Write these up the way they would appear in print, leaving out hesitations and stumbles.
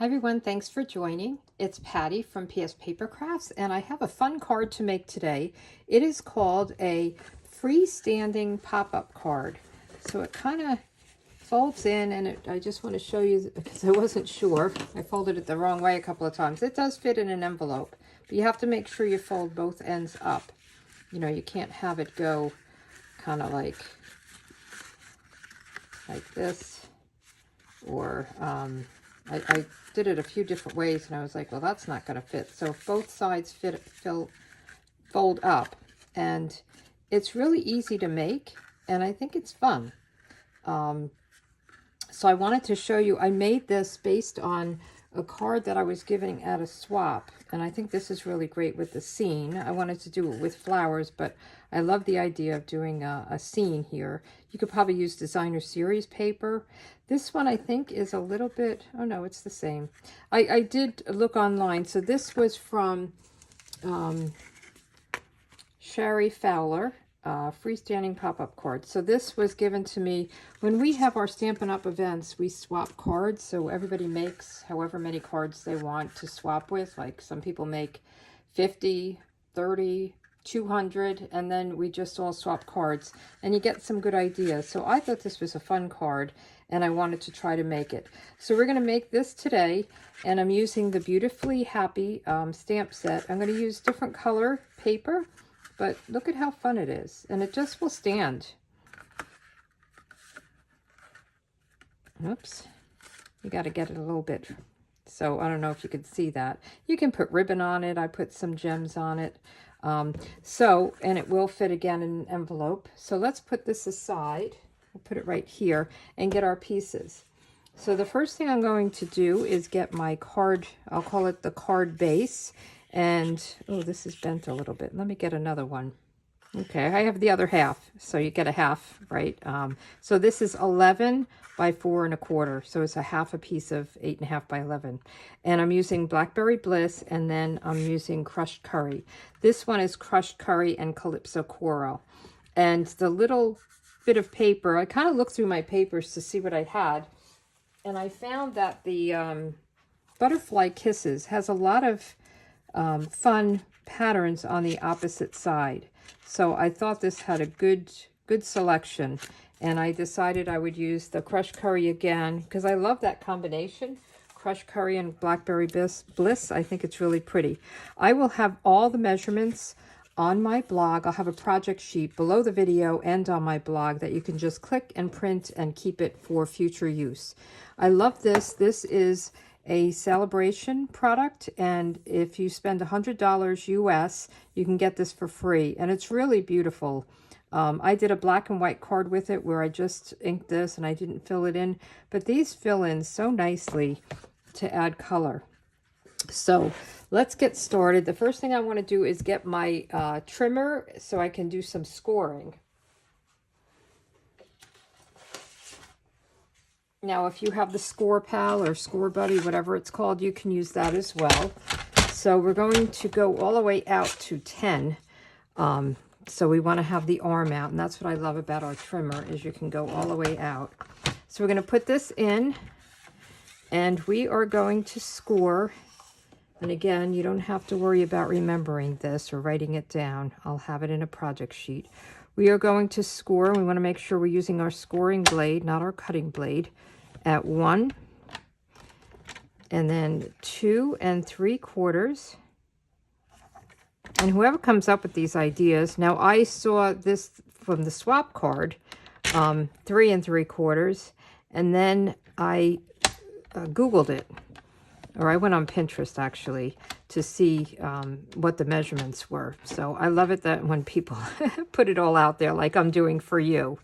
Hi everyone, thanks for joining. It's Patty from pspapercrafts, and I have a fun card to make today. It is called a freestanding pop-up card. So it kind of folds in, and I just want to show you because I wasn't sure. I folded it the wrong way a couple of times. It does fit in an envelope, but you have to make sure you fold both ends up. You know, you can't have it go kind of like this, or I did it a few different ways, and I was like, well, that's not going to fit. So both sides fold up, and it's really easy to make, and I think it's fun. So I wanted to show you, I made this based on a card that I was giving at a swap, and I think this is really great with the scene. I wanted to do it with flowers, but I love the idea of doing a scene here. You could probably use designer series paper. This one I think is a little bit, oh no, it's the same. I did look online. So this was from Sherry Fowler, freestanding pop-up card. So this was given to me when we have our Stampin' Up! Events. We swap cards, so everybody makes however many cards they want to swap with. Like some people make 50, 30, 200, and then we just all swap cards, and you get some good ideas. So I thought this was a fun card, and I wanted to try to make it. So we're going to make this today, and I'm using the Beautifully Happy stamp set. I'm going to use different color paper, but look at how fun it is, and it just will stand. Oops, you got to get it a little bit. So I don't know if you could see that. You can put ribbon on it. I put some gems on it. And it will fit again in an envelope. So let's put this aside. We'll put it right here and get our pieces. So the first thing I'm going to do is get my card. I'll call it the card base. And, oh, this is bent a little bit. Let me get another one. Okay, I have the other half, so you get a half, right? So this is 11 by 4 1/4, so it's a half a piece of 8 1/2 by 11. And I'm using Blackberry Bliss, and then I'm using crushed curry. This one is crushed curry and Calypso coral. And the little bit of paper, I kind of looked through my papers to see what I had, and I found that the Butterfly Kisses has a lot of fun patterns on the opposite side. So I thought this had a good selection, and I decided I would use the crushed curry again because I love that combination, crushed curry and Blackberry Bliss. I think it's really pretty. I will have all the measurements on my blog. I'll have a project sheet below the video and on my blog that you can just click and print and keep it for future use. I love this. This is a celebration product, and if you spend $100 US, you can get this for free, and it's really beautiful. I did a black and white card with it where I just inked this and I didn't fill it in, but these fill in so nicely to add color. So let's get started. The first thing I want to do is get my trimmer so I can do some scoring. Now, if you have the Score Pal or Score Buddy, whatever it's called, you can use that as well. So we're going to go all the way out to 10. So we want to have the arm out, and that's what I love about our trimmer, is you can go all the way out. So we're going to put this in, and we are going to score. And again, you don't have to worry about remembering this or writing it down. I'll have it in a project sheet. We are going to score. We want to make sure we're using our scoring blade, not our cutting blade, at 1, and then 2 3/4. And whoever comes up with these ideas, now I saw this from the swap card, 3 3/4, and then I Googled it, or I went on Pinterest actually to see what the measurements were. So I love it that when people put it all out there like I'm doing for you,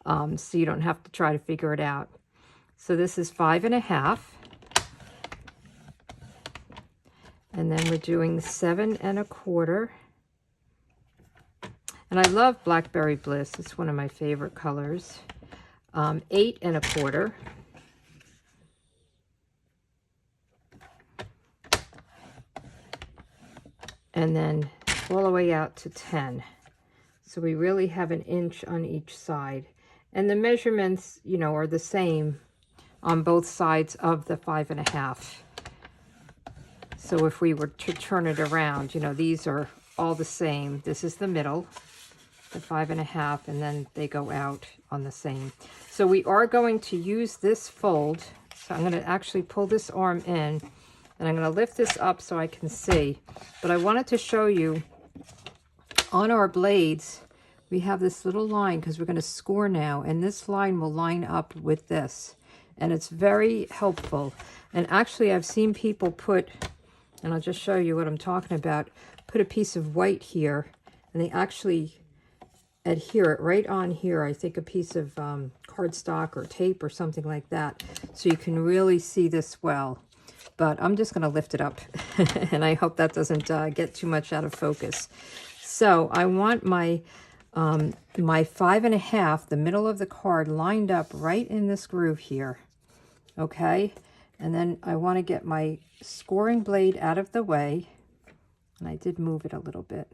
so you don't have to try to figure it out. So this is 5 1/2, and then we're doing 7 1/4. And I love Blackberry Bliss. It's one of my favorite colors. 8 1/4. And then all the way out to 10. So we really have an inch on each side. And the measurements, you know, are the same on both sides of the 5 1/2. So if we were to turn it around, you know, these are all the same. This is the middle, the 5.5, and then they go out on the same. So we are going to use this fold. So I'm going to actually pull this arm in, and I'm going to lift this up so I can see. But I wanted to show you on our blades, we have this little line because we're going to score now, and this line will line up with this, and it's very helpful. And actually I've seen people put, and I'll just show you what I'm talking about, put a piece of white here, and they actually adhere it right on here. I think a piece of cardstock or tape or something like that, so you can really see this well. But I'm just going to lift it up and I hope that doesn't get too much out of focus. So I want my my 5.5, the middle of the card, lined up right in this groove here. Okay, and then I want to get my scoring blade out of the way, and I did move it a little bit.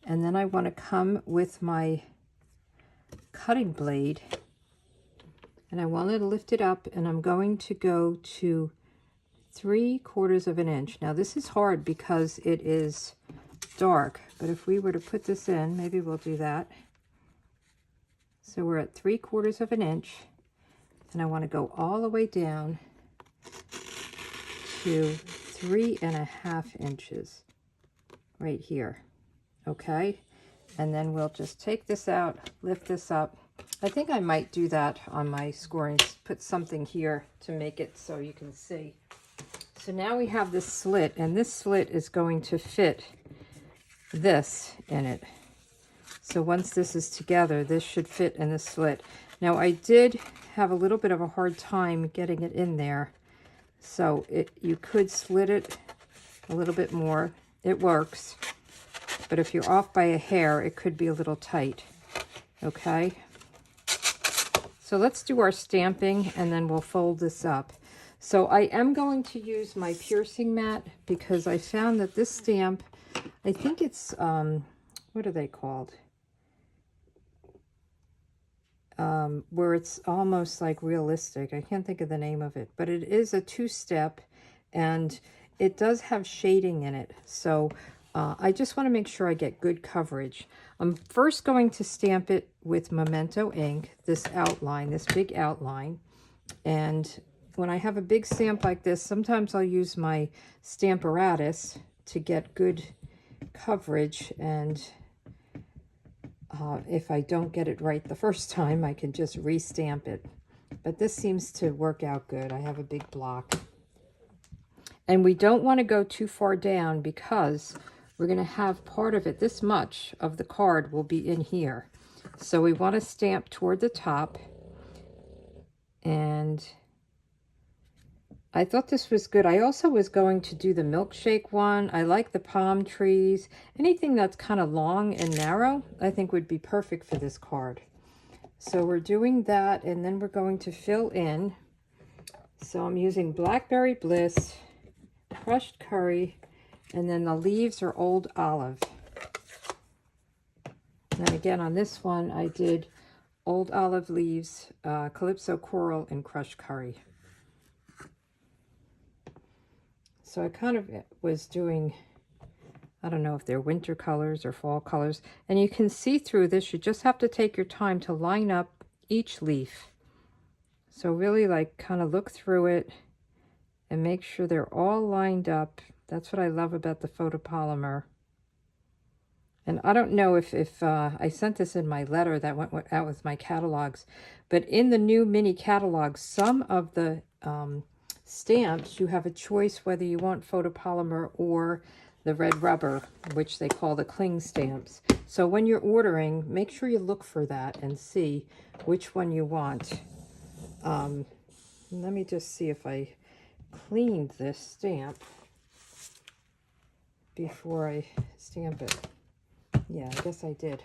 And then I want to come with my cutting blade, and I want to lift it up, and I'm going to go to 3/4 of an inch. Now this is hard because it is dark, but if we were to put this in, maybe we'll do that. So we're at 3/4 of an inch, and I want to go all the way down to 3.5 inches right here. Okay, and then we'll just take this out, lift this up. I think I might do that on my scoring, put something here to make it so you can see. So now we have this slit, and this slit is going to fit this in it. So once this is together, this should fit in the slit. Now I did have a little bit of a hard time getting it in there, so you could slit it a little bit more. It works. But if you're off by a hair, it could be a little tight. Okay, so let's do our stamping, and then we'll fold this up. So I am going to use my piercing mat because I found that this stamp, I think it's, what are they called? Where it's almost like realistic. I can't think of the name of it, but it is a 2-step, and it does have shading in it. So I just want to make sure I get good coverage. I'm first going to stamp it with Memento ink, this outline, this big outline. And when I have a big stamp like this, sometimes I'll use my stamparatus to get good coverage. And if I don't get it right the first time, I can just re-stamp it. But this seems to work out good. I have a big block. And we don't want to go too far down because we're going to have part of it, this much of the card will be in here. So we want to stamp toward the top. And I thought this was good. I also was going to do the milkshake one. I like the palm trees. Anything that's kind of long and narrow, I think would be perfect for this card. So we're doing that, and then we're going to fill in. So I'm using Blackberry Bliss, crushed curry, and then the leaves are old olive. And then again on this one, I did old olive leaves, Calypso coral, and crushed curry. So I kind of was doing, I don't know if they're winter colors or fall colors. And you can see through this. You just have to take your time to line up each leaf. So really like kind of look through it and make sure they're all lined up. That's what I love about the photopolymer. And I don't know if I sent this in my letter that went out with my catalogs, but in the new mini catalogs, some of the stamps, you have a choice whether you want photopolymer or the red rubber, which they call the cling stamps. So when you're ordering, make sure you look for that and see which one you want. Let me just see if I cleaned this stamp before I stamp it. Yeah, I guess I did.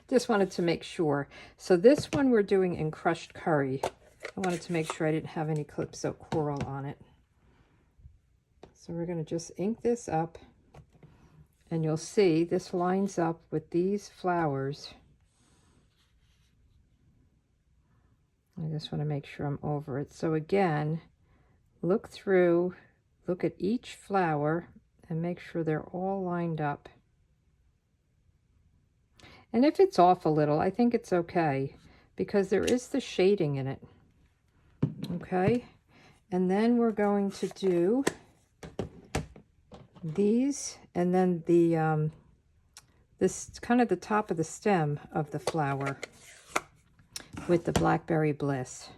Just wanted to make sure. So this one we're doing in crushed curry. I wanted to make sure I didn't have any Calypso coral on it. So we're going to just ink this up. And you'll see this lines up with these flowers. I just want to make sure I'm over it. So again, look through look at each flower and make sure they're all lined up. And if it's off a little, I think it's okay because there is the shading in it. Okay, and then we're going to do these, and then the this kind of the top of the stem of the flower with the Blackberry Bliss.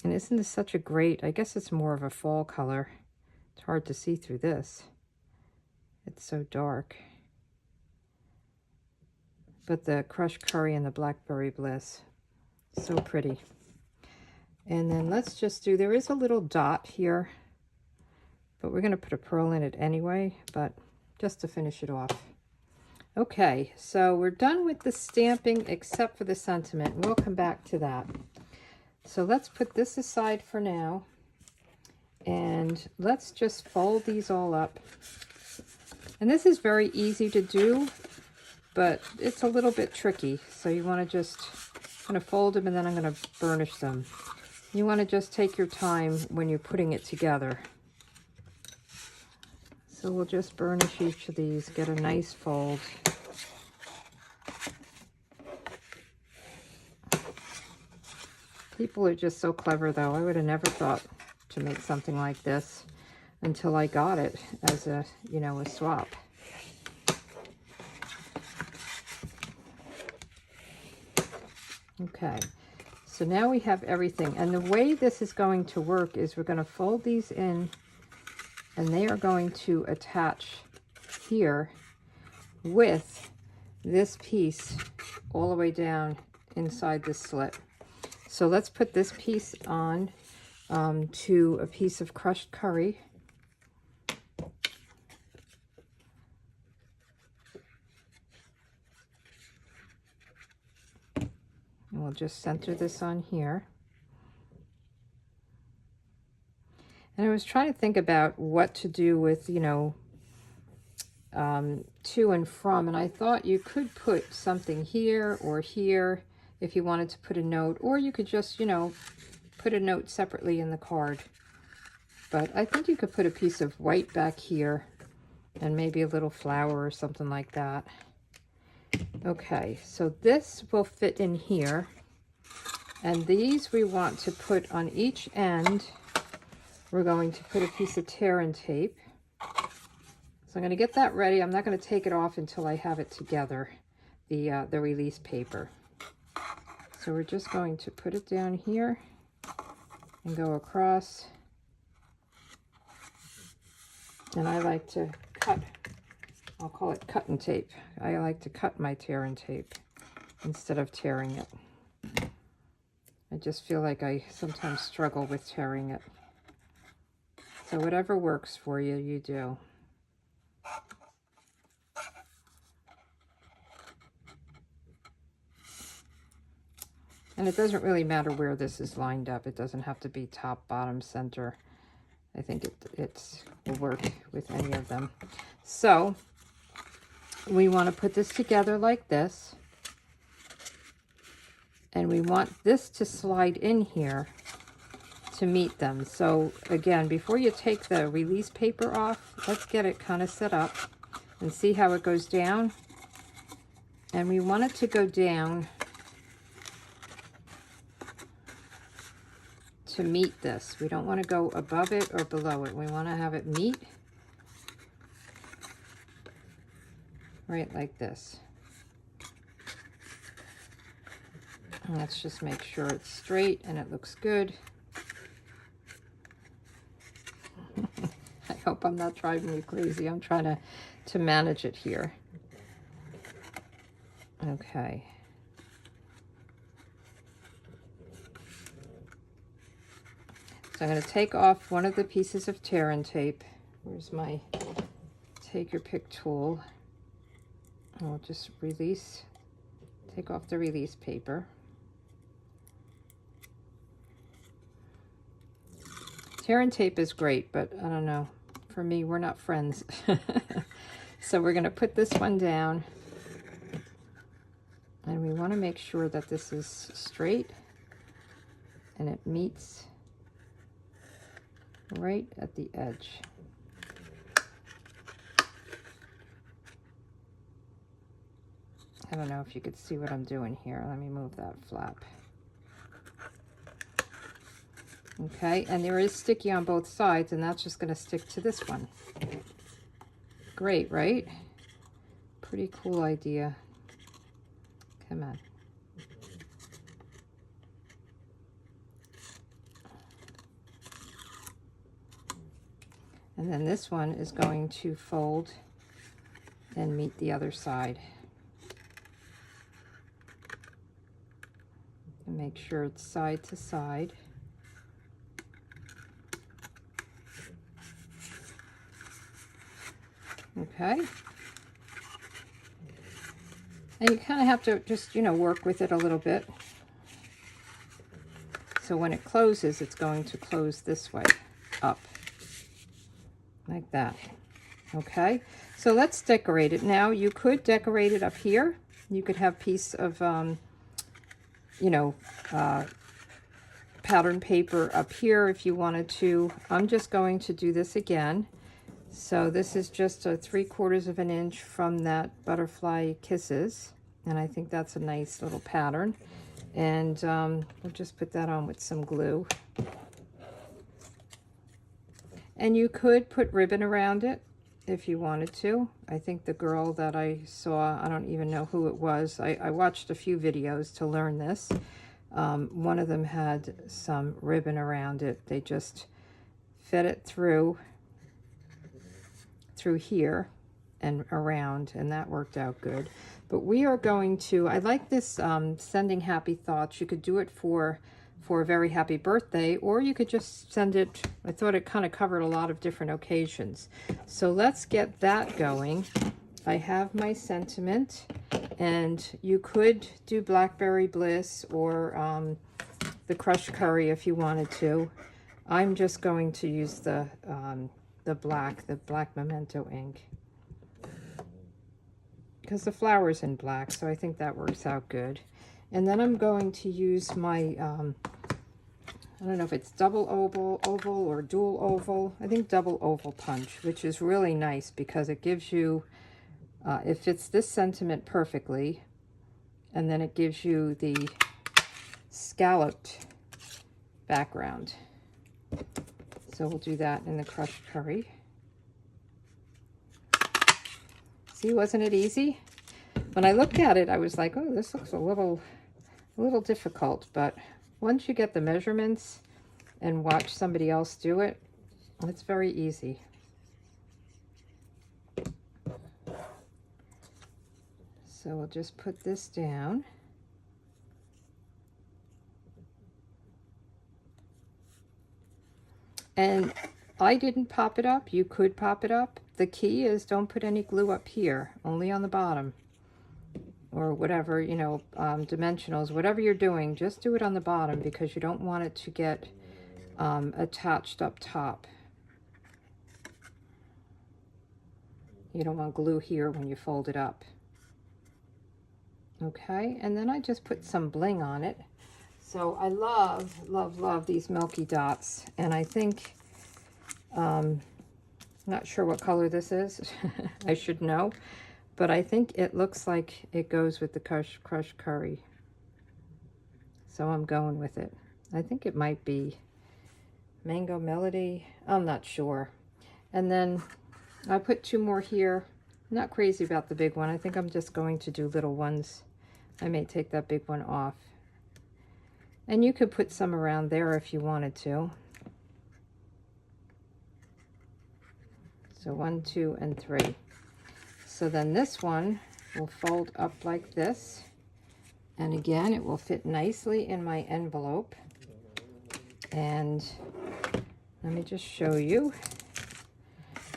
And isn't this such a great, I guess it's more of a fall color. It's hard to see through this. It's so dark. But the crushed curry and the Blackberry Bliss, so pretty. And then let's just do, there is a little dot here, but we're going to put a pearl in it anyway, but just to finish it off. Okay, so we're done with the stamping except for the sentiment. We'll come back to that. So let's put this aside for now, and let's just fold these all up. And this is very easy to do, but it's a little bit tricky. So you want to just kind of fold them, and then I'm going to burnish them. You want to just take your time when you're putting it together. So we'll just burnish each of these, get a nice fold. People are just so clever, though. I would have never thought to make something like this until I got it as a, you know, a swap. Okay, so now we have everything. And the way this is going to work is we're going to fold these in, and they are going to attach here with this piece all the way down inside this slit. So let's put this piece on to a piece of crushed curry. And we'll just center this on here. And I was trying to think about what to do with, you know, to and from. And I thought you could put something here or here if you wanted to put a note. Or you could just, you know, put a note separately in the card. But I think you could put a piece of white back here and maybe a little flower or something like that. Okay, so this will fit in here, and these we want to put on each end. We're going to put a piece of tear and tape. So I'm going to get that ready. I'm not going to take it off until I have it together, the release paper. So we're just going to put it down here and go across. And I like to cut. I'll call it cut and tape. I like to cut my tear and tape instead of tearing it. I just feel like I sometimes struggle with tearing it. So whatever works for you, you do. And it doesn't really matter where this is lined up. It doesn't have to be top, bottom, center. I think it will work with any of them. So we want to put this together like this, and we want this to slide in here to meet them. So again, before you take the release paper off, let's get it kind of set up and see how it goes down. And we want it to go down to meet this. We don't want to go above it or below it. We want to have it meet right like this. And let's just make sure it's straight and it looks good. I hope I'm not driving you crazy. I'm trying to manage it here. Okay. So I'm going to take off one of the pieces of tear and tape. Where's my take your pick tool? I'll just take off the release paper. Tear and tape is great, but I don't know. For me, we're not friends. So we're going to put this one down. And we want to make sure that this is straight and it meets right at the edge. I don't know if you could see what I'm doing here. Let me move that flap. Okay, and there is sticky on both sides, and that's just going to stick to this one. Great, right? Pretty cool idea. Come on. And then this one is going to fold and meet the other side. And make sure it's side to side. Okay. And you kind of have to just, you know, work with it a little bit. So when it closes, it's going to close this way up. Like that. Okay. So let's decorate it. Now you could decorate it up here. You could have a piece of, you know, pattern paper up here if you wanted to. I'm just going to do this again. So this is just a 3/4 of an inch from that Butterfly Kisses, and I think that's a nice little pattern. And we'll just put that on with some glue. And you could put ribbon around it if you wanted to. I think the girl that I saw, I don't even know who it was. I watched a few videos to learn this. One of them had some ribbon around it. They just fed it through here and around, and that worked out good. But we are going to, I like this sending happy thoughts. You could do it for a very happy birthday, or you could just send it, I thought it kind of covered a lot of different occasions. So let's get that going. I have my sentiment, and you could do Blackberry Bliss or the crushed curry if you wanted to. I'm just going to use the black memento ink, because the flower's in black, so I think that works out good. And then I'm going to use my, I don't know if it's double oval or dual oval. I think double oval punch, which is really nice because it gives you, it fits this sentiment perfectly, and then it gives you the scalloped background. So we'll do that in the crushed curry. See, wasn't it easy? When I looked at it, I was like, oh, this looks a little difficult, but once you get the measurements and watch somebody else do it, it's very easy. So we'll just put this down. And I didn't pop it up. You could pop it up. The key is don't put any glue up here, only on the bottom. Or whatever, you know, dimensionals, whatever you're doing, just do it on the bottom because you don't want it to get attached up top. You don't want glue here when you fold it up. Okay, and then I just put some bling on it. So I love these milky dots, and I think, not sure what color this is. I should know, but I think it looks like it goes with the crushed curry. So I'm going with it. I think it might be Mango Melody. I'm not sure. And then I put 2 more here. I'm not crazy about the big one. I think I'm just going to do little ones. I may take that big one off. And you could put some around there if you wanted to. So 1, 2, and 3. So then this one will fold up like this. And again, it will fit nicely in my envelope. And let me just show you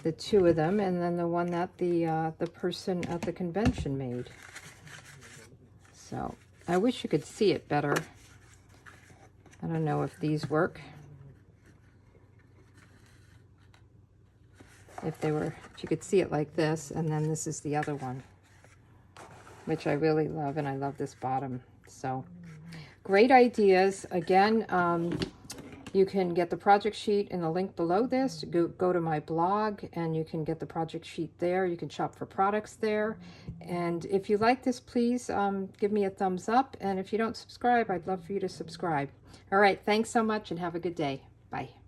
the 2 of them, and then the one that the person at the convention made. So I wish you could see it better. I don't know if these work. If you could see it like this, and then this is the other one, which I really love, and I love this bottom. So great ideas. Again, You can get the project sheet in the link below this. Go to my blog and you can get the project sheet there. You can shop for products there. And if you like this, please give me a thumbs up. And if you don't subscribe, I'd love for you to subscribe. All right, thanks so much and have a good day. Bye.